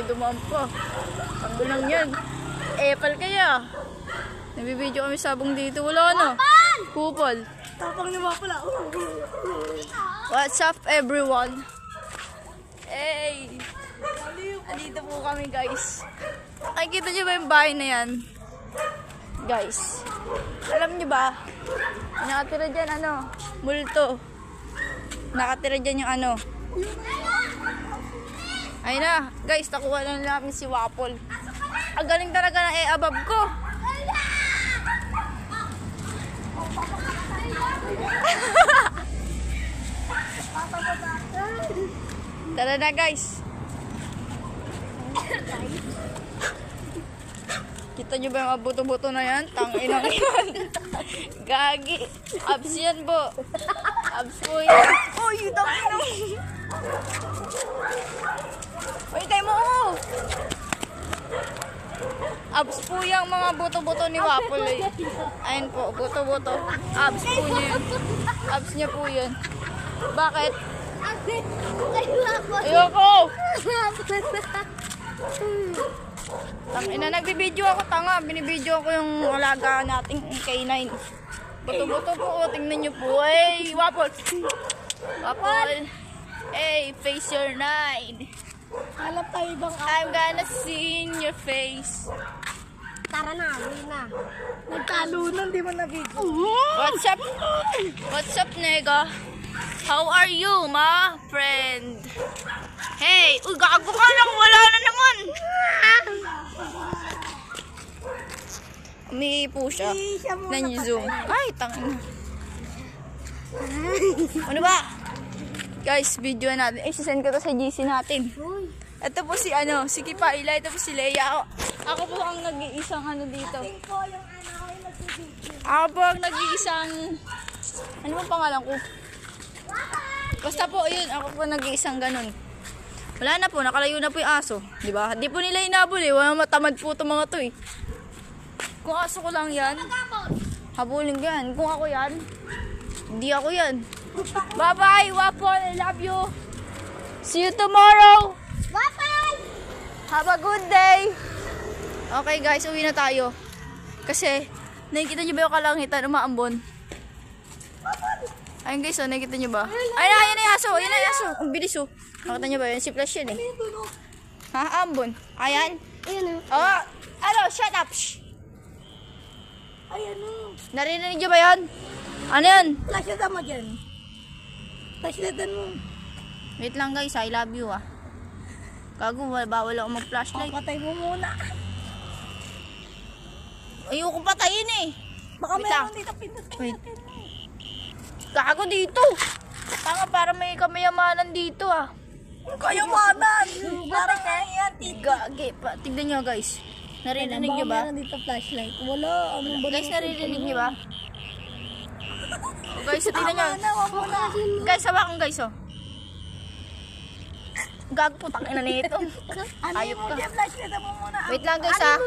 may dumaan pa. Ang gulang yan. Epal kaya. Nabibidyo kami sabong dito. Wala na. Kupal. Tapang naman pala. What's up everyone? Hey! Andito po kami guys. Nakikita nyo ba yung bahay na yan? Guys. Alam nyo ba? Nakatira dyan multo. Nakatira dyan yung Ayun na. Guys, nakuha lang namin si Wapol. Ang galing talaga ng abab ko. Tara na guys. Kita nyo ba yung buto-buto na yan? Tanginang yan. Gagi. Abs yan po. Abs po yan. Uy, tanginang. Uy, tayo mo ako. Abs po yung mga buto-buto ni Wapol eh. Ayun po, buto-buto. Abs po niya yun. Abs niya po yun. Bakit? Ayoko! Tangina, nagbibideo ako, tanga. Binibideo ko yung alaga nating K9. Buto-buto po, tingnan nyo po. Hey, Wapol! Wapol! Hey, face your 9. Alam tayo ibang I'm gonna see in your face. Tara na, huli na. Nagtalunan, di mo na-video. What's up? What's up, nega? How are you, ma friend? Hey, uy, gago ka lang, wala na naman. Umihi po siya. Nan-zoom. Ay, tangin. Ano ba? Guys, video natin. Sisend ko to sa GC natin. Ito po si si Kipaila, ito po si Leia. Ako po ang nag-iisang dito. Ako po ang nag-iisang ano bang pangalan ko? Basta po, yun, ako po nag-iisang ganun. Wala na po, nakalayo na po yung aso. Diba? Di po nila inabol eh. Wala matamad po itong mga to eh. Kung aso ko lang yan, habulin yan. Kung ako yan, hindi ako yan. Bye-bye, Wapol. I love you. See you tomorrow. Wapol! Have a good day. Okay guys, uwi na tayo. Kasi, nakikita nyo ba yung kalangitan umaambon? Ayun guys, nakikita nyo ba? Ayun na yung aso. Ayun na yung aso. Ang bilis oh. Nakita nyo ba yun? Si Flash yun eh. Ha? Ambon. Ayan. Ayan o. Oh, shut up. Shh. Ayan o. Narinig nyo ba yun? Ano yun? Flashlightan mo dyan. Flashlightan mo. Wait lang guys, I love you ah. Gago, bawal ako mag-flashlight. Patay mo muna. Ayoko patayin eh. Baka Wait lang. meron dito pindutin Wait. natin. Gago dito. Tanga, para may kamayamanan dito ah. Kayamanan! Parang kaya yan, Gagi pa. Tignan nyo guys. Narinig nyo ba? Meron dito flashlight. Wala. Anong ba? Guys, narinig nyo ba? Oh, guys, tignan nyo. Wag mo na. Guys, hawakan guys oh. Gago po, tangina nito. Ano Ayop mo ka. dyan? Flashlightan mo muna. Wait lang guys ah.